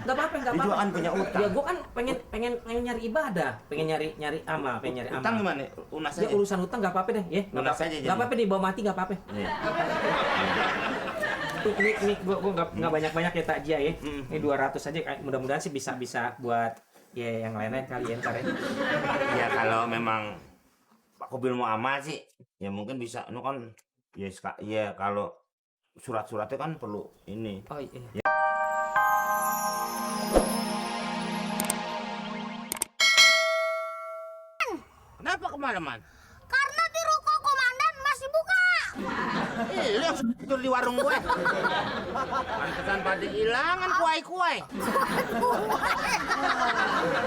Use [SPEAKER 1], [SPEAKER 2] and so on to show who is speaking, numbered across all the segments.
[SPEAKER 1] Enggak apa-apa, enggak
[SPEAKER 2] Dia
[SPEAKER 1] apa-apa.
[SPEAKER 2] juga kan punya utang.
[SPEAKER 1] Ya gua kan pengen nyari ibadah, pengen nyari amal, pengen nyari amal.
[SPEAKER 2] Utang gimana? Lunas
[SPEAKER 1] Ya
[SPEAKER 2] aja.
[SPEAKER 1] urusan utang enggak apa-apa deh, ya.
[SPEAKER 2] Lunas aja jadi.
[SPEAKER 1] Enggak apa-apa dibawa mati enggak apa-apa.
[SPEAKER 2] Iya.
[SPEAKER 1] Ini gua enggak banyak-banyak ya takjil ya. Ini 200 aja, mudah-mudahan sih bisa buat ya yang lain-lain kali ya ntar ya.
[SPEAKER 2] Ya kalau memang Pak Kobil mau amal sih, ya mungkin bisa. Itu kan ya kalau surat-suratnya kan perlu ini.
[SPEAKER 1] Oh iya.
[SPEAKER 2] Ya. Kenapa kemalaman?
[SPEAKER 3] Karena di ruko komandan masih buka.
[SPEAKER 2] Lu yang tidur di warung gue. Pantesan pada hilangan kuai-kuai.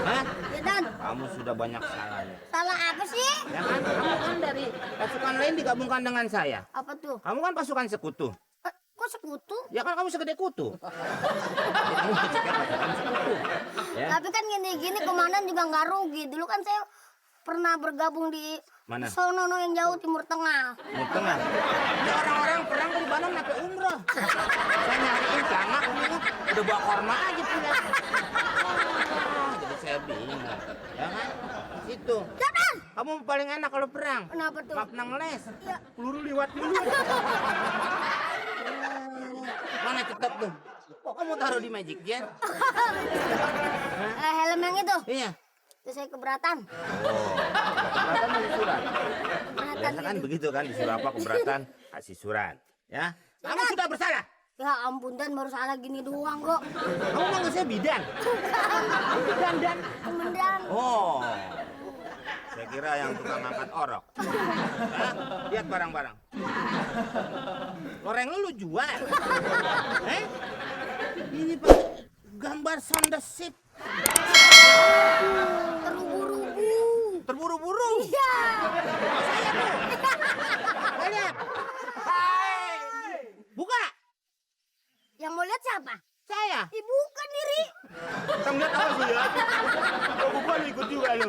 [SPEAKER 2] Hah?
[SPEAKER 3] Ya Dan,
[SPEAKER 2] Kamu sudah banyak salahnya.
[SPEAKER 3] salah apa sih?
[SPEAKER 2] Ya kan, kamu kan dari pasukan lain digabungkan dengan saya.
[SPEAKER 3] Apa tuh?
[SPEAKER 2] Kamu kan pasukan sekutu.
[SPEAKER 3] Kok sekutu?
[SPEAKER 2] Ya kan kamu segede kutu. Jadi kamu pasukan sekutu. Ya.
[SPEAKER 3] Tapi kan gini-gini komandan juga nggak rugi. Dulu kan saya pernah bergabung di
[SPEAKER 2] Mana?
[SPEAKER 3] Sonono yang jauh Timur Tengah.
[SPEAKER 2] Timur Tengah. Ini orang-orang perang dari Bandung sampai umroh. Saya nyariin tanah, udah bawa korma aja pulang. Jadi saya bingung. Ya kan? Itu.
[SPEAKER 3] Dan,
[SPEAKER 2] Kamu paling enak kalau perang.
[SPEAKER 3] kenapa tuh?
[SPEAKER 2] Makna ngeles.
[SPEAKER 3] Iya.
[SPEAKER 2] Peluru liwat dulu. Mana tetap tuh? Kok kamu taruh di Magic Jet?
[SPEAKER 3] Helm yang itu,
[SPEAKER 2] Iya.
[SPEAKER 3] itu saya keberatan.
[SPEAKER 2] Keberatan kasih surat.
[SPEAKER 3] Keberatan
[SPEAKER 2] Biasa kan
[SPEAKER 3] gitu.
[SPEAKER 2] begitu kan, disuruh apa keberatan kasih surat. Ya. Kamu sudah bersalah.
[SPEAKER 3] Ya ampun Dan, baru salah gini doang kok.
[SPEAKER 2] Kamu manggil saya bidan. Bidan dan.
[SPEAKER 3] Komandan.
[SPEAKER 2] Oh. Saya kira yang tukang angkat orok. Hah? Lihat barang-barang. Goreng lu jual. Ini Pak, gambar sound the ship.
[SPEAKER 3] Terburu-buru.
[SPEAKER 2] Terburu-buru.
[SPEAKER 3] Iya.
[SPEAKER 2] Saya tuh. Lihat. Hai. Buka.
[SPEAKER 3] Yang mau lihat siapa?
[SPEAKER 2] Saya.
[SPEAKER 3] Buka diri.
[SPEAKER 2] Kamu lihat apa sih ya? Kau buka lu ikut juga lu.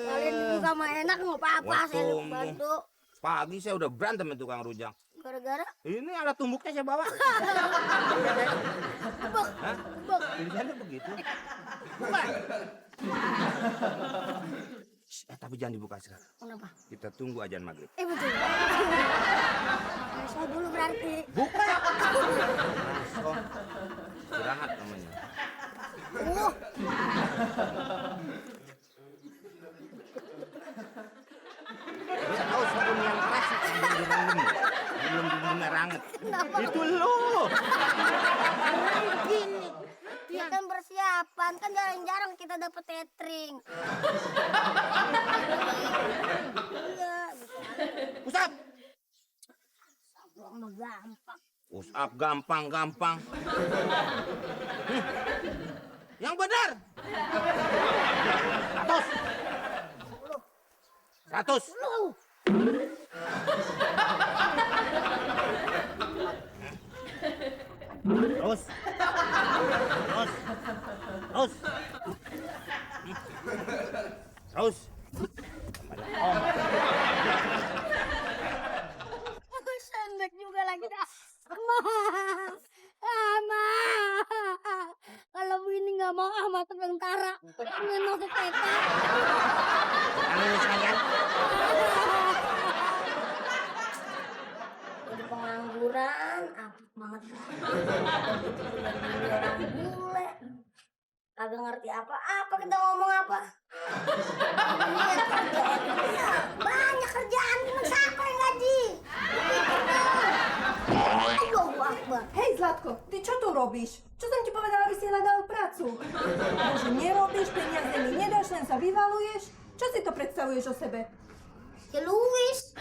[SPEAKER 3] Kalian juga mah enak nggak apa-apa,
[SPEAKER 2] Wah,
[SPEAKER 3] saya
[SPEAKER 2] tunggu.
[SPEAKER 3] bantu.
[SPEAKER 2] Pagi saya udah berantem sama tukang rujak.
[SPEAKER 3] Gara-gara
[SPEAKER 2] Ini alat tumbuknya saya bawa.
[SPEAKER 3] bek,
[SPEAKER 2] Hah?
[SPEAKER 3] bek.
[SPEAKER 2] Tulisannya begitu. Buka. Tapi jangan dibuka sekarang.
[SPEAKER 3] Kenapa?
[SPEAKER 2] Kita tunggu ajan maghrib.
[SPEAKER 3] Betul. Saya dulu berarti.
[SPEAKER 2] Buka. Masuk. Istirahat namanya. Bisa tahu sabun yang keras belum direndam. Belum benar anget.
[SPEAKER 3] Kenapa?
[SPEAKER 2] Itu lo. Gini.
[SPEAKER 3] Ya kan persiapan, kan jarang-jarang kita dapet catering. Iya,
[SPEAKER 2] Usap.
[SPEAKER 3] sabun mah gampang.
[SPEAKER 2] Usap gampang-gampang. Yang benar. 100. 100.
[SPEAKER 3] Lu,
[SPEAKER 2] Terus. Terus. Terus.
[SPEAKER 3] sendek juga lagi dah. Ama. Kalau begini nggak mau masuk tentara. Nggak masuk TK.
[SPEAKER 2] Anu sayang.
[SPEAKER 3] Jadi pengangguran, apik banget. Jadi orang bule. Kagak ngerti apa-apa kita ngomong apa. Iya, kerjaan. Iya, banyak kerjaan. Cuma siapa yang gaji? Allahu Akbar.
[SPEAKER 4] Hej Zlatko, ty čo tu robíš? Čo som ti povedala, aby si hľadal prácu? Bože, nerobíš, peniaze mi nedáš, len sa vyvaluješ? Čo si to predstavuješ o sebe?
[SPEAKER 3] Ya Luis,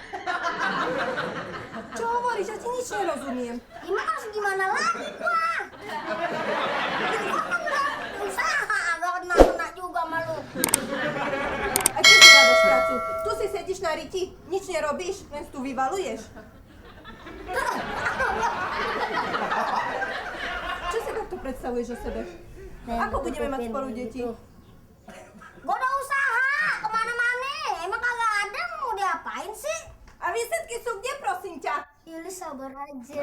[SPEAKER 4] Čo hovoríš? Ja ti nič nerozumiem.
[SPEAKER 3] gimana harus gimana lagi gua? Gua kan udah usaha, agak kena juga malu.
[SPEAKER 4] A kde si hľadaš prácu? Tu si sedíš na riti, nič nerobíš, len tu vyvaluješ. Čo si takto predstavuješ o sebe? Ako budeme mať spolu deti?
[SPEAKER 3] Gua udah usaha kemana-mana, emang kagak ada mau diapain sih?
[SPEAKER 4] A výsledky sú kde, prosím ťa?
[SPEAKER 3] Ili sabar aja.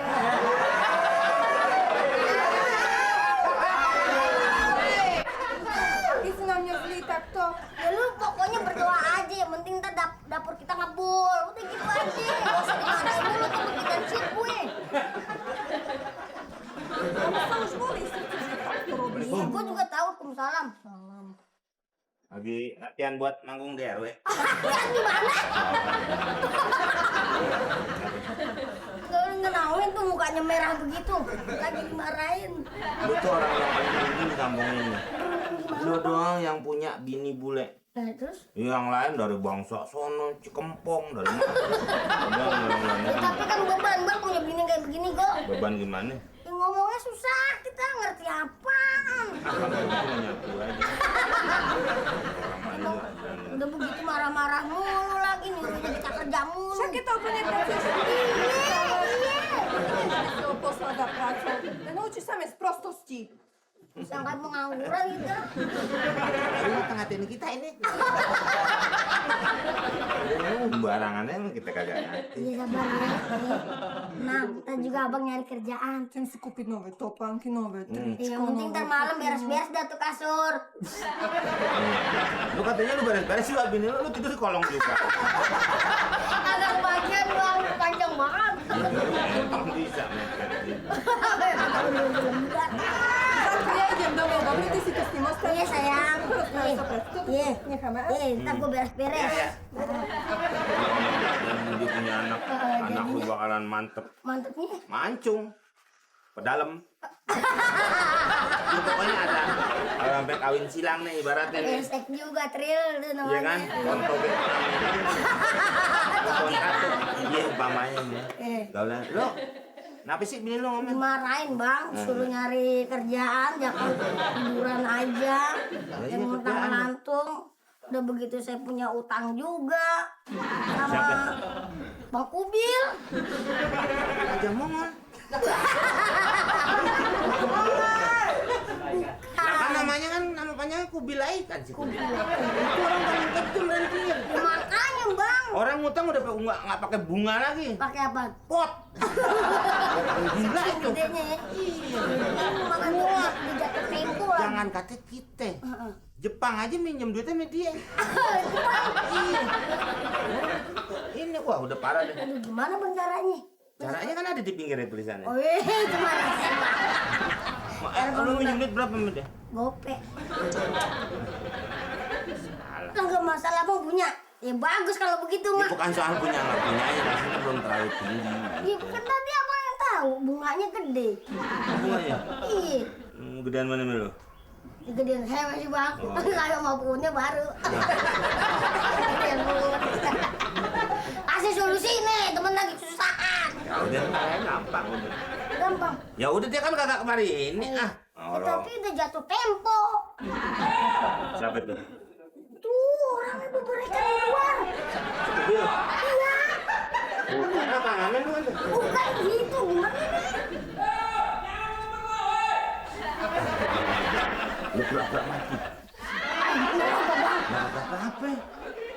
[SPEAKER 3] kabur. Udah gitu aja. Gak usah dimarahin dulu tuh bikin shit gue.
[SPEAKER 4] Kamu tahu semua istri tuh Robi.
[SPEAKER 3] Iya, gue juga tahu. Waalaikumsalam.
[SPEAKER 4] Salam.
[SPEAKER 2] Lagi latihan buat manggung di RW.
[SPEAKER 3] Yang di mana? Kalau ngenalin tuh mukanya merah begitu. Lagi dimarahin.
[SPEAKER 2] Lu tuh orang yang paling tinggi di kampung ini. Lu doang yang punya bini bule.
[SPEAKER 3] Nah, terus?
[SPEAKER 2] Yang lain dari bangsa sono, Cikempong, dari mana?
[SPEAKER 3] Ya, tapi kan beban bang punya bini kayak begini kok.
[SPEAKER 2] Beban gimana?
[SPEAKER 3] Ya, ngomongnya susah, kita ngerti apaan.
[SPEAKER 2] Kalau begitu nyatu aja. Orang mana juga.
[SPEAKER 3] Udah begitu marah-marah mulu lagi nyuruhnya kita kerja mulu.
[SPEAKER 4] Však je to úplne profesionálne.
[SPEAKER 3] Iya.
[SPEAKER 4] Poslada prácu. Nauči sa me z prostosti.
[SPEAKER 3] Sampai pengangguran gitu.
[SPEAKER 2] Lu ngatain kita ini. Barangannya emang kita kagak ngerti.
[SPEAKER 3] Iya sabar ya. Nah, kita juga abang nyari kerjaan.
[SPEAKER 4] Chcem si kúpiť nové topánky, nové tričko,
[SPEAKER 3] Yang penting ntar malam beres-beres dah tuh kasur.
[SPEAKER 2] Lu katanya lu beres-beres sih, bini lu tidur di kolong juga.
[SPEAKER 3] Agak kebagian bang, panjang banget.
[SPEAKER 2] Emang bisa, men.
[SPEAKER 4] Zlatko, ja idem domov, dobre, ty si tu s tým
[SPEAKER 3] Iya
[SPEAKER 4] ostaneš.
[SPEAKER 3] sayang. Iya.
[SPEAKER 4] Necháme.
[SPEAKER 3] Iya, ntar gue beres-beres.
[SPEAKER 2] Dia punya anak, anak lu bakalan mantep.
[SPEAKER 3] Mantepnya.
[SPEAKER 2] Mancung. Pedalem. Lu pokoknya ada. Kalau sampai kawin silang nih ibaratnya nih.
[SPEAKER 3] Esek juga Tril itu namanya.
[SPEAKER 2] Iya kan? Konto Vietnam. Konto katuk. Iya umpamanya nih. Gaulan. Lu, kenapa sih bini lu ngomong?
[SPEAKER 3] Dimarahin bang, suruh nyari kerjaan, jangan tiduran aja, yang utang lantung. Udah begitu saya punya utang juga sama Bang Kubil.
[SPEAKER 2] Aja mongol. Nah, kan namanya kan nama panjangnya Kubilai kan sih. Kubil. Itu orang paling kecil nanti.
[SPEAKER 3] Ya, makanya bang,
[SPEAKER 2] Orang ngutang udah nggak pakai bunga lagi.
[SPEAKER 3] pakai apa?
[SPEAKER 2] Pot. Gila itu.
[SPEAKER 3] Gedenya ya. Makan udah jatuh tempo lah.
[SPEAKER 2] Jangan kata kita. Jepang aja minjem duitnya sama dia. Iya. Ini wah udah parah deh.
[SPEAKER 3] Aduh, gimana bang caranya?
[SPEAKER 2] Caranya kan ada di pinggirnya tulisannya.
[SPEAKER 3] Oh iya, gimana sih bang?
[SPEAKER 2] Lu minjem duit berapa menit ya?
[SPEAKER 3] Gope.
[SPEAKER 2] Salah.
[SPEAKER 3] Enggak masalah bang punya. Ya bagus kalau begitu
[SPEAKER 2] Ya,
[SPEAKER 3] mah.
[SPEAKER 2] bukan soal punya nggak punya ya, maksudnya belum terlalu tinggi.
[SPEAKER 3] Ya kan tadi apa yang tahu bunganya gede.
[SPEAKER 2] Bunganya?
[SPEAKER 3] Iya.
[SPEAKER 2] Gedean mana lu?
[SPEAKER 3] Gedean saya masih bang. Saya mau punya baru. Gedean pun. Kasih solusi nih, temen lagi kesusahan.
[SPEAKER 2] Ya udah ntar aja gampang udah.
[SPEAKER 3] Gampang.
[SPEAKER 2] Ya udah dia kan kagak kemari ini ah.
[SPEAKER 3] Ya, tapi udah jatuh tempo.
[SPEAKER 2] Siapa itu?
[SPEAKER 3] Tuh orangnya berberikan keluar.
[SPEAKER 2] Bil.
[SPEAKER 3] Iya.
[SPEAKER 2] Bukan apa ngamen lu kan?
[SPEAKER 3] Bukan gitu, gimana nih?
[SPEAKER 2] Lu pura-pura mati. Nah, apa?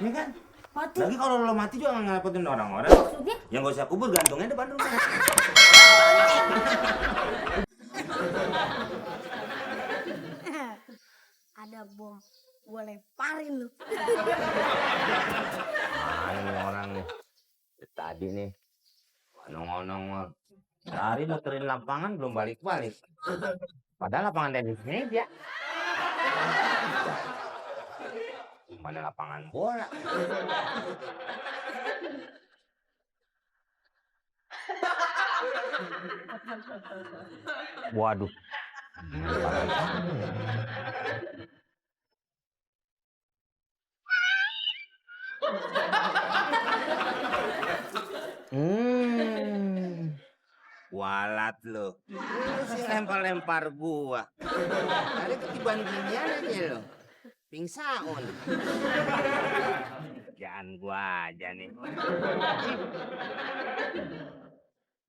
[SPEAKER 2] Ini kan?
[SPEAKER 3] Mati.
[SPEAKER 2] Lagi kalau lo mati juga nggak ngerepotin orang-orang.
[SPEAKER 3] Maksudnya?
[SPEAKER 2] Yang gak usah kubur gantungnya depan rumah.
[SPEAKER 3] Ada bom. Gue lemparin lu.
[SPEAKER 2] Ini orang nih. Tadi nih. Onong-onong dari muterin lapangan belum balik-balik. Padahal lapangan tenis meja. Mana lapangan bola. Waduh. Walat lo. Lu sih lempar-lempar gua. Ada ketiban ginian aja lo. Pingsaun. Kerjaan gua aja nih.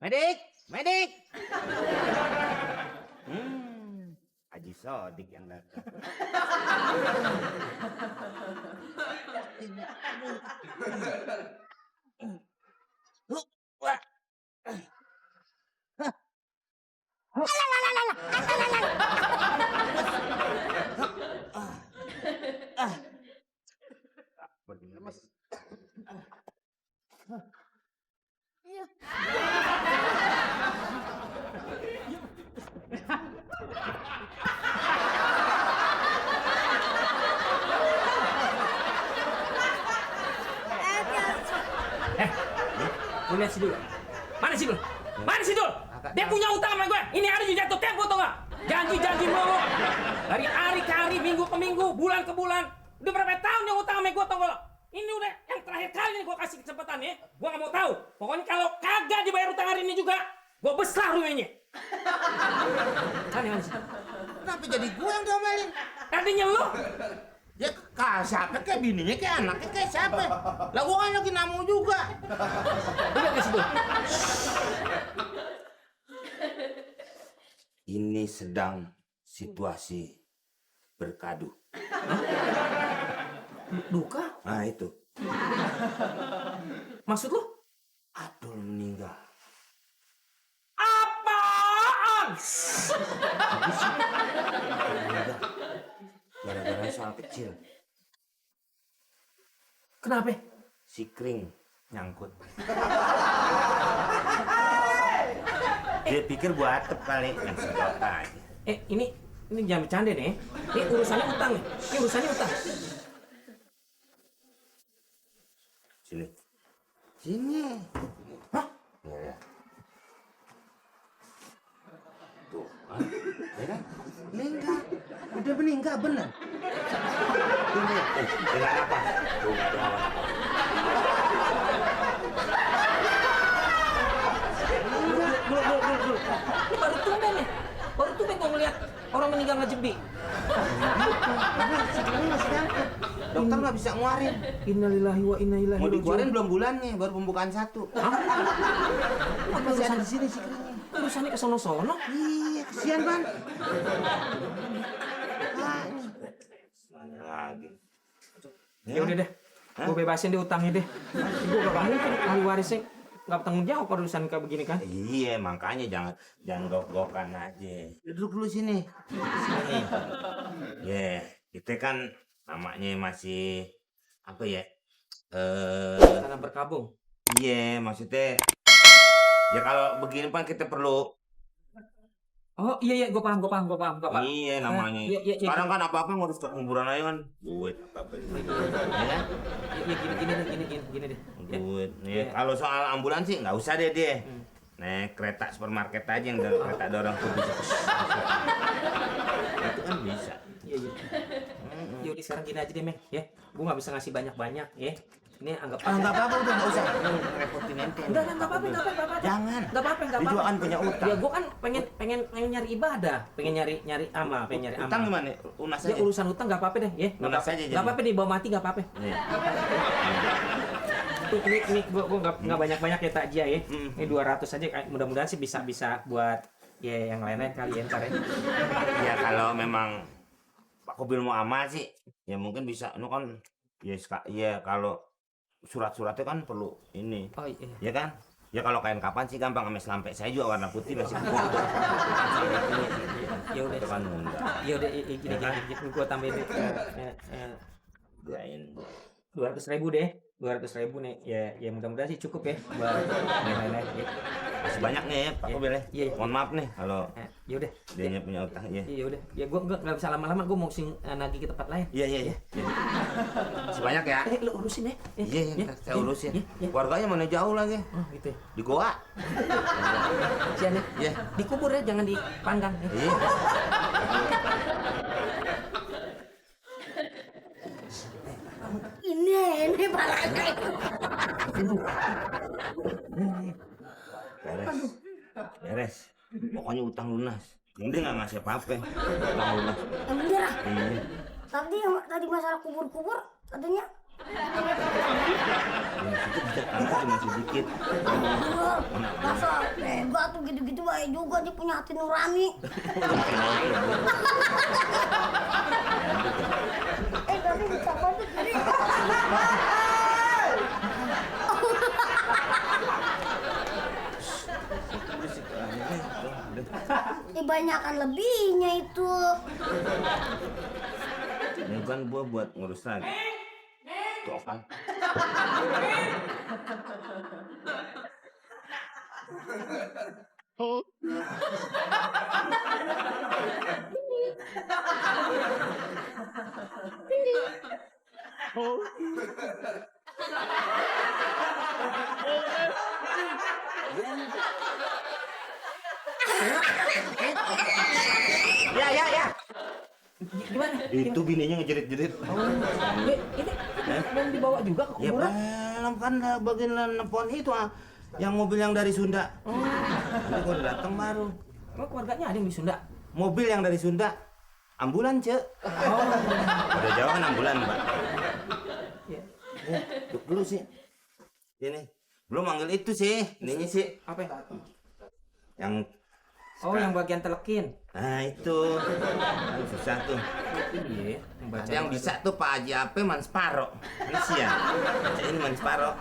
[SPEAKER 2] Medik, medik. Haji Sodik yang datang. Wah.
[SPEAKER 1] Lu lihat si Dul. Mana si Dul? Mana si Dul? Dia punya utang sama gue. Ini hari juga jatuh tempo tuh nggak? Janji mulu. Dari hari ke hari, minggu ke minggu, bulan ke bulan. Udah berapa tahun yang utang sama gue tau gak? Ini udah yang terakhir kali nih gue kasih kesempatan ya. Gue gak mau tahu. Pokoknya kalau kagak dibayar utang hari ini juga, gue besar rumahnya. Mana sih?
[SPEAKER 2] Kenapa jadi gue yang diomelin?
[SPEAKER 1] Tadinya lu.
[SPEAKER 2] Ya siapa kayak bininya kayak anaknya kayak siapa? Lah gue kan lagi namu juga.
[SPEAKER 1] Udah gak sih tuh?
[SPEAKER 2] Ini sedang situasi berkadu.
[SPEAKER 1] Duka?
[SPEAKER 2] Nah itu.
[SPEAKER 1] Maksud lu?
[SPEAKER 2] Adul meninggal.
[SPEAKER 1] Apaan?
[SPEAKER 2] Meninggal. Gara-gara soal kecil.
[SPEAKER 1] Kenapa?
[SPEAKER 2] Si Kring nyangkut. Dia pikir gua atep kali. Yang sedota aja.
[SPEAKER 1] Ini jangan bercanda nih. Ini urusannya utang nih. Ini urusannya utang.
[SPEAKER 2] Sini. Sini.
[SPEAKER 1] Hah?
[SPEAKER 2] Ya. Tuh, ya kan? Meninggal. Udah meninggal bener. Ini, dengan apa? Tuh, nggak ada apa.
[SPEAKER 1] Lu baru tumben nih. Baru tumben gua ngeliat orang meninggal ngejebi.
[SPEAKER 2] Si Kring masih nyangkut. Dokter nggak bisa ngeluarin.
[SPEAKER 1] Innalillahi wa inna ilaihi
[SPEAKER 2] Mau
[SPEAKER 1] raji'un.
[SPEAKER 2] dikeluarin belum bulannya, baru pembukaan 1. Masih ada di sini si Kring.
[SPEAKER 1] Urusannya ke sono-sono.
[SPEAKER 2] Iya, kesian Ban. Lagi.
[SPEAKER 1] Ya udah deh. Gue bebasin deh utangnya deh. Gue gak mungkin ahli warisnya nggak bertanggung jawab kalau urusan kayak begini kan.
[SPEAKER 2] Iya, makanya jangan gok-gokan aja. Duduk dulu sini. Sini. Ya, kita kan namanya masih apa ya?
[SPEAKER 1] Tanam berkabung.
[SPEAKER 2] Iya, maksudnya ya kalau begini kan kita perlu.
[SPEAKER 1] Oh iya, gue paham.
[SPEAKER 2] Iya, namanya.
[SPEAKER 1] Iya.
[SPEAKER 2] Sekarang kan apa-apa ngurus kuburan aja kan. Duit apa-apa. Ya kan?
[SPEAKER 1] Iya gini deh. Ya.
[SPEAKER 2] Duit.
[SPEAKER 1] Iya.
[SPEAKER 2] Ya, kalau soal ambulans sih nggak usah deh dia. Naik kereta supermarket aja yang kereta dorong tuh bisa. Itu kan bisa.
[SPEAKER 1] Iya. Yaudah sekarang gini aja deh, Meng. Ya, gue nggak bisa ngasih banyak-banyak ya. Ini anggap aja.
[SPEAKER 2] Nggak apa-apa udah nggak usah. Repotin ente.
[SPEAKER 1] Enggak apa-apa.
[SPEAKER 2] Jangan.
[SPEAKER 1] Enggak apa-apa.
[SPEAKER 2] Dia juga kan punya utang.
[SPEAKER 1] Ya gue kan pengen nyari ibadah, pengen nyari amal, pengen nyari amal.
[SPEAKER 2] Utang gimana? Lunas
[SPEAKER 1] Ya
[SPEAKER 2] aja.
[SPEAKER 1] urusan utang enggak apa-apa deh, ya.
[SPEAKER 2] Lunas aja jadi.
[SPEAKER 1] Enggak apa-apa dibawa mati enggak apa-apa.
[SPEAKER 2] Iya.
[SPEAKER 1] Ini gue nggak banyak ya takjiah ya. Ini 200 aja. Mudah-mudahan sih bisa buat ya yang lain-lain kali ya ntar ya.
[SPEAKER 2] Ya kalau memang Pak Kobil mau amal sih, ya mungkin bisa. Ini kan ya kalau surat-suratnya kan perlu ini.
[SPEAKER 1] Oh iya.
[SPEAKER 2] Ya kan? Ya kalau kain kapan sih gampang, ames lampe saya juga warna putih masih kuat.
[SPEAKER 1] Ya udah.
[SPEAKER 2] Itu kan mudah.
[SPEAKER 1] Ya udah gini gue tambahin 200.000 deh. 200.000 nih. Ya mudah-mudahan sih cukup ya buat lain-lain ya.
[SPEAKER 2] Masih banyak nih ya Pak Kobil ya.
[SPEAKER 1] Iya.
[SPEAKER 2] Mohon maaf nih kalau
[SPEAKER 1] Ya udah.
[SPEAKER 2] dia punya utang ya.
[SPEAKER 1] Iya udah. Ya gue nggak bisa lama-lama, gue mau nagih ke tempat lain.
[SPEAKER 2] Iya. Masih banyak ya.
[SPEAKER 1] Lu urusin ya.
[SPEAKER 2] Iya, saya urusin. Keluarganya mana jauh lagi.
[SPEAKER 1] Oh gitu ya.
[SPEAKER 2] Di Goa.
[SPEAKER 1] Sian ya.
[SPEAKER 2] Iya.
[SPEAKER 1] Dikubur ya, jangan dipanggang ya.
[SPEAKER 2] Iya.
[SPEAKER 3] Ini palanya.
[SPEAKER 2] Beres. Pokoknya utang lunas. Dia nggak ngasih apa-apa. Utang lunas.
[SPEAKER 3] Yang bener ah.
[SPEAKER 2] Iya.
[SPEAKER 3] Tadi masalah kubur-kubur katanya
[SPEAKER 2] Yang situ bisa angkat cuma sedikit.
[SPEAKER 3] masa tega tuh gitu-gitu baik juga, dia punya hati nurani. Tapi bisa bantu tadi. Banyakan lebihnya itu.
[SPEAKER 2] Ini kan gua buat ngurus lagi. Tuh kan. Ya.
[SPEAKER 1] Gimana?
[SPEAKER 2] Itu bininya ngejerit-jerit.
[SPEAKER 1] Ini belum dibawa juga ke
[SPEAKER 2] Ya
[SPEAKER 1] kuburan?
[SPEAKER 2] belum kan bagian nelfon itu yang mobil yang dari Sunda. Nanti gua udah datang baru.
[SPEAKER 1] Oh, keluarganya ada yang di Sunda?
[SPEAKER 2] Mobil yang dari Sunda. Ambulan, Cek. Udah jauh kan ambulan, Pak.
[SPEAKER 1] Iya.
[SPEAKER 2] Duduk dulu sih. Ini. Belum manggil itu sih. Ininya sih.
[SPEAKER 1] Apa?
[SPEAKER 2] Yang
[SPEAKER 1] Oh, yang bagian telekin.
[SPEAKER 2] nah itu. Kan susah tuh.
[SPEAKER 1] Iya,
[SPEAKER 2] Ada yang bisa tuh Pak Haji Ape Mansparo. Ini sian. Ini Mansparo.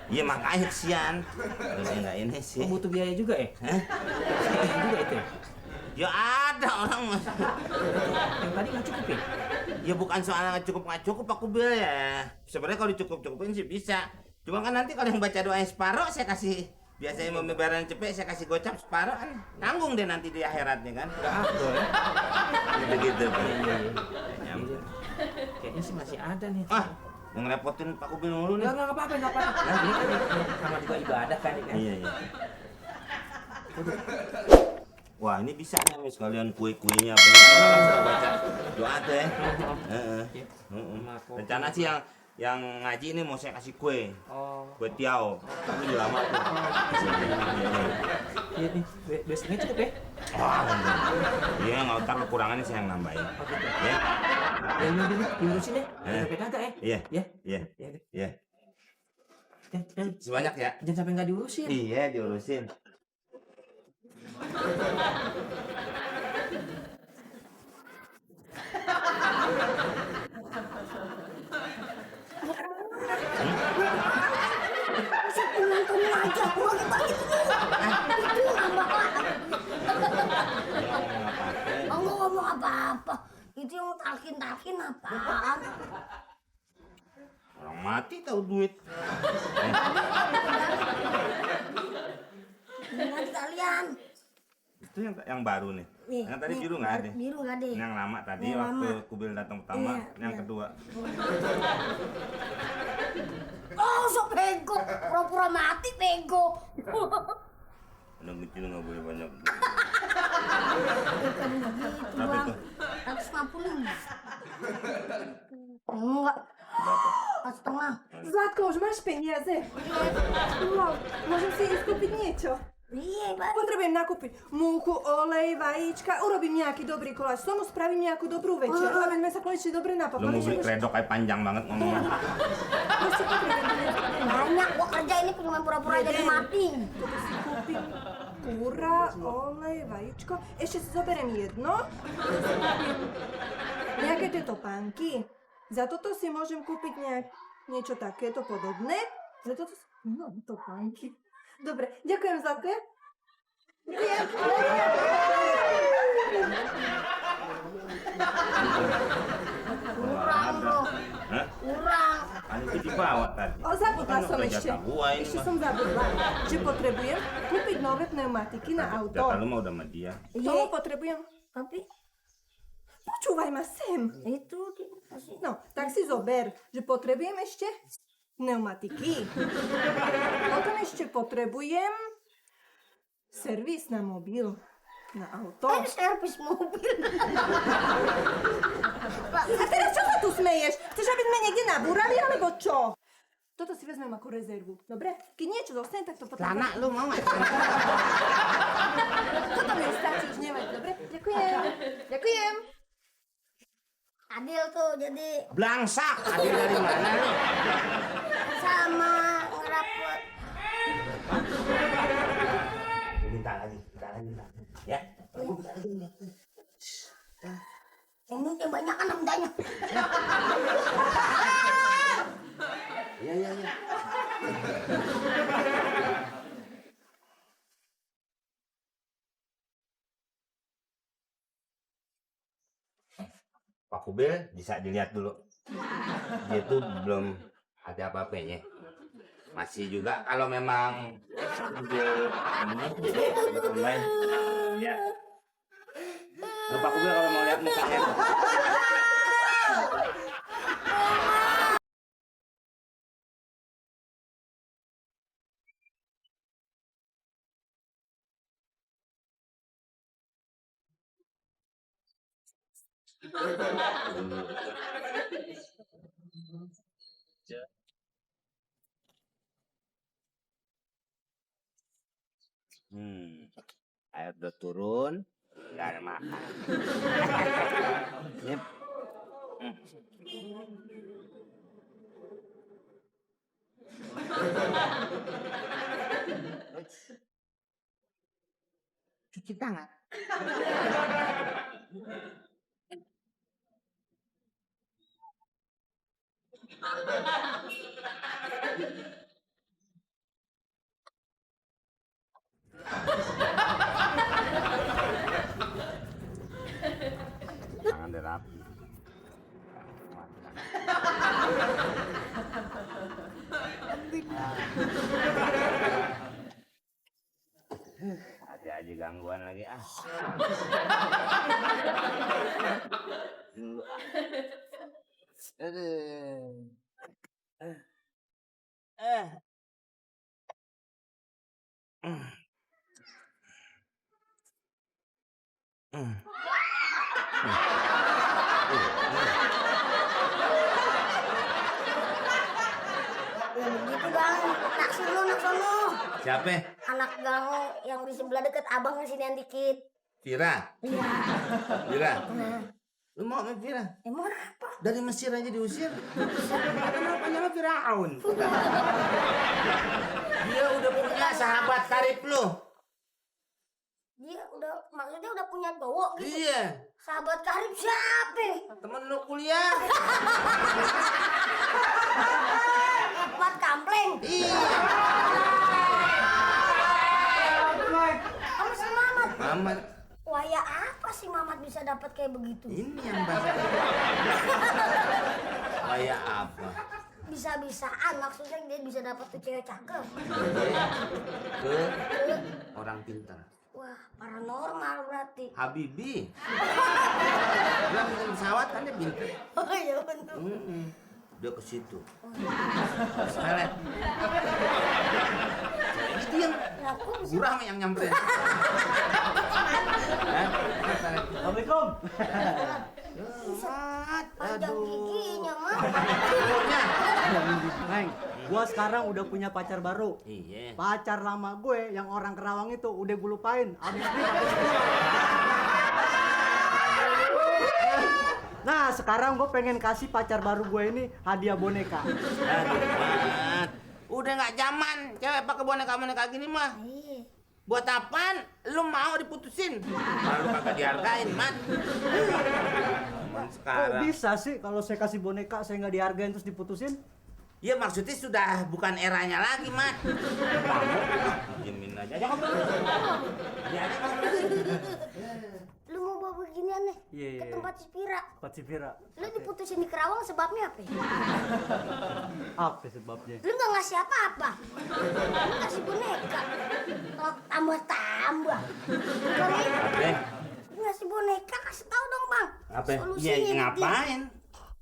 [SPEAKER 2] Iya makanya sian. Kalau saya nggak ini sih.
[SPEAKER 1] Oh, butuh biaya juga ya?
[SPEAKER 2] Hah?
[SPEAKER 1] Biaya juga itu ya?
[SPEAKER 2] Ya ada orang mas.
[SPEAKER 1] Yang tadi nggak cukup ya?
[SPEAKER 2] Ya bukan soal nggak cukup aku bilang ya. Sebenarnya kalau dicukup-cukupin sih bisa. Cuma kan nanti kalau yang baca doa separo saya kasih. Biasanya mau lebaran cepet saya kasih gocap separo kan tanggung deh nanti di akhiratnya kan.
[SPEAKER 1] Nggak afdol ya?
[SPEAKER 2] Gitu-gitu.
[SPEAKER 1] Iya. Kayaknya sih masih ada nih.
[SPEAKER 2] Ah, yang ngerepotin Pak Kubil mulu nih.
[SPEAKER 1] Nggak apa-apa. Nah, ini kan sama juga ibadah kan ya?
[SPEAKER 2] Iya. Wah ini bisa nih sekalian kue-kuenya apa yang baca doa tuh ya. Rencana sih yang ngaji ini mau saya kasih kue.
[SPEAKER 1] Oh.
[SPEAKER 2] Kue tiao. Tapi udah lama tuh.
[SPEAKER 1] Iya nih, besoknya cukup ya?
[SPEAKER 2] Wah, iya nggak usah kekurangannya saya yang nambahin.
[SPEAKER 1] Oh, gitu.
[SPEAKER 2] Ya.
[SPEAKER 1] Ya udah deh, diurusin deh. Sampai kagak ya?
[SPEAKER 2] Iya.
[SPEAKER 1] Ya.
[SPEAKER 2] Iya.
[SPEAKER 1] Ya deh.
[SPEAKER 2] Iya.
[SPEAKER 1] Sebanyak
[SPEAKER 2] ya.
[SPEAKER 1] Jangan sampai nggak diurusin.
[SPEAKER 2] Iya diurusin.
[SPEAKER 3] Pulang aja, pulang bagi dulu. Itu nambah Oh, nggak ngomong apa-apa. Itu yang talkin apaan?
[SPEAKER 2] Orang mati tahu duit.
[SPEAKER 3] Gimana kalian?
[SPEAKER 2] Itu yang baru nih. Yang tadi biru nggak ada.
[SPEAKER 3] Biru nggak ada.
[SPEAKER 2] Ini yang lama tadi
[SPEAKER 3] Yang
[SPEAKER 2] waktu
[SPEAKER 3] lama.
[SPEAKER 2] Kubil datang pertama,
[SPEAKER 3] Iya,
[SPEAKER 2] ini yang
[SPEAKER 3] iya.
[SPEAKER 2] kedua.
[SPEAKER 3] Oh, so bego. Pura-pura mati bego.
[SPEAKER 2] Udah kecil nggak boleh banyak.
[SPEAKER 3] Bukan begitu,
[SPEAKER 2] Berapa
[SPEAKER 3] Bang.
[SPEAKER 2] itu?
[SPEAKER 3] 150. Enggak. Setengah.
[SPEAKER 4] Zlatko, už máš peniaze? Wow, môžem si ísť kúpiť niečo?
[SPEAKER 3] Iya, Bang.
[SPEAKER 4] Potrebujem nakúpiť múku, olej, vajíčka, urobím nejaký dobrý koláč, tomu spravím nejakú dobrú večeru, aby sme sa konečne dobre
[SPEAKER 2] Lu
[SPEAKER 4] napapali.
[SPEAKER 2] mau beli kredok kayak panjang banget ngomongnya.
[SPEAKER 4] Proste potrebujem peniaze.
[SPEAKER 3] Banyak gua kerja ini cuma pura-pura jadi mati.
[SPEAKER 4] Toto si kúpim kúra, olej, vajíčko. Ešte si zoberiem jedno. To si kúpim nejaké tieto pánky. Za toto si môžem kúpiť niečo takéto podobné. Za toto si... No, to pánky. Dobre, ďakujem za to. Ďakujem.
[SPEAKER 3] Kurang, bro.
[SPEAKER 2] Hah?
[SPEAKER 3] Kurang.
[SPEAKER 2] Kan itu dibawa tadi.
[SPEAKER 4] O, zabudla
[SPEAKER 2] Kan
[SPEAKER 4] som
[SPEAKER 2] udah
[SPEAKER 4] ešte.
[SPEAKER 2] jatah gua ini
[SPEAKER 4] Ešte
[SPEAKER 2] mah.
[SPEAKER 4] som zabudla, že potrebujem kúpiť nové pneumatiky na auto.
[SPEAKER 2] Jatah lu mah udah sama dia.
[SPEAKER 4] Tomu potrebujem...
[SPEAKER 3] Tapi
[SPEAKER 4] Počúvaj ma sem.
[SPEAKER 3] itu
[SPEAKER 4] No, tak si zober, že potrebujem ešte pneumatiky. Potom ešte potrebujem servis na mobil, na auto.
[SPEAKER 3] kan servis mobil.
[SPEAKER 4] A teraz čo sa tu smeješ? Chceš, aby sme niekde nabúrali, alebo čo? Toto si vezmem ako rezervu, dobre? Keď niečo zostane, tak to potom...
[SPEAKER 2] Lana lu mau nggak?
[SPEAKER 4] Toto mi stačí, už nevadí, dobre? Ďakujem. Ďakujem.
[SPEAKER 3] Adil tuh jadi
[SPEAKER 2] Blangsak. Adil dari mana lu?
[SPEAKER 3] sama ngerapot.
[SPEAKER 2] Minta lagi. Ya.
[SPEAKER 3] Ini kebanyakan namanya.
[SPEAKER 2] Iya. Pak Kubil bisa dilihat dulu. Dia tuh belum ada apa-apanya. Masih juga kalau memang Kubil online ya. Lu Pak Kubil kalau mau lihat mukanya Air udah turun, nggak ada makan. Ini cuci tangan. Tangan udah rapi. Ada aja gangguan lagi ah. Aduh.
[SPEAKER 3] Ya begitu bang, naksir lu nak sono.
[SPEAKER 2] Siapa?
[SPEAKER 3] Anak gang yang di sebelah deket abang sinian dikit.
[SPEAKER 2] Vira.
[SPEAKER 3] Iya.
[SPEAKER 2] Vira.
[SPEAKER 3] Nah,
[SPEAKER 2] Lu mau sama Vira?
[SPEAKER 3] emang apa?
[SPEAKER 2] Dari Mesir aja diusir. Kenapa nama Firaun? Dia udah punya sahabat karib lu.
[SPEAKER 3] Dia udah, maksudnya udah punya cowok gitu.
[SPEAKER 2] Iya.
[SPEAKER 3] Sahabat karib siapa?
[SPEAKER 2] Temen lu kuliah.
[SPEAKER 3] Mat Kampleng.
[SPEAKER 2] Iya.
[SPEAKER 3] Sama si Mamat.
[SPEAKER 2] Mamat.
[SPEAKER 3] Wah ya apa sih Mamat bisa dapat kayak begitu?
[SPEAKER 2] Ini yang bahasa. Kayak apa?
[SPEAKER 3] Bisa-bisaan maksudnya dia bisa dapat tuh cewek cakep.
[SPEAKER 2] Ke orang pintar.
[SPEAKER 3] Wah paranormal berarti.
[SPEAKER 2] Habibi. Dia bikin pesawat kan dia pintar.
[SPEAKER 3] Oh iya betul.
[SPEAKER 2] Dia ke situ. Pelet. Itu yang kurang yang nyamperin.
[SPEAKER 5] Assalamualaikum.
[SPEAKER 3] Panjang giginya mah.
[SPEAKER 2] Umurnya.
[SPEAKER 5] Neng, gua sekarang udah punya pacar baru.
[SPEAKER 2] Iya.
[SPEAKER 5] Pacar lama gue yang orang Kerawang itu udah gue lupain. Abis ini Nah, sekarang gue pengen kasih pacar baru gue ini hadiah boneka.
[SPEAKER 2] Aduh, Mat. Udah nggak zaman cewek pakai boneka-boneka gini mah.
[SPEAKER 3] Iya.
[SPEAKER 2] Buat apaan? Lu mau diputusin? Malu kagak dihargain, Mat. Zaman
[SPEAKER 5] Kok
[SPEAKER 2] sekarang.
[SPEAKER 5] bisa sih kalau saya kasih boneka saya nggak dihargain terus diputusin?
[SPEAKER 2] Ya maksudnya sudah bukan eranya lagi, Mat. Kamu diemin aja. Ya, kamu. Ya, kamu.
[SPEAKER 3] Lu mau bawa beginian nih
[SPEAKER 5] Iya,
[SPEAKER 3] ke
[SPEAKER 5] iya.
[SPEAKER 3] tempat si Pira.
[SPEAKER 5] Pak Cipira.
[SPEAKER 3] Lu diputusin di Kerawang sebabnya apa?
[SPEAKER 5] Apa sebabnya?
[SPEAKER 3] Lu nggak ngasih apa-apa. Lu kasih boneka. Oh, tambah-tambah. Bang,
[SPEAKER 2] Apa?
[SPEAKER 3] lu ngasih boneka kasih tahu dong bang.
[SPEAKER 2] Apa?
[SPEAKER 3] Solusinya
[SPEAKER 2] Iya,
[SPEAKER 3] nih,
[SPEAKER 2] ngapain?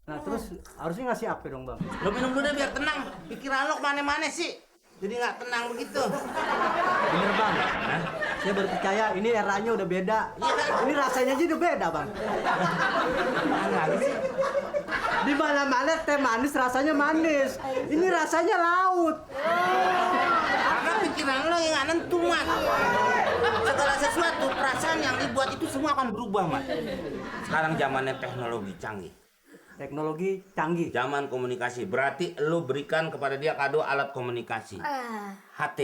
[SPEAKER 5] Nah, terus harusnya ngasih apa dong, Bang?
[SPEAKER 2] Lo minum dulu deh biar tenang. Pikiran lo kemana-mana sih. Jadi nggak tenang begitu.
[SPEAKER 5] Bener, Bang. Saya baru percaya ini eranya udah beda. Ini rasanya aja udah beda, Bang. Di mana-mana teh manis rasanya manis. Ini rasanya laut.
[SPEAKER 2] Karena pikiran lo yang nggak nentu, Mat. Segala sesuatu, perasaan yang dibuat itu semua akan berubah, Mat. Sekarang zamannya teknologi canggih.
[SPEAKER 5] Teknologi canggih.
[SPEAKER 2] Zaman komunikasi. Berarti lo berikan kepada dia kado alat komunikasi. HT.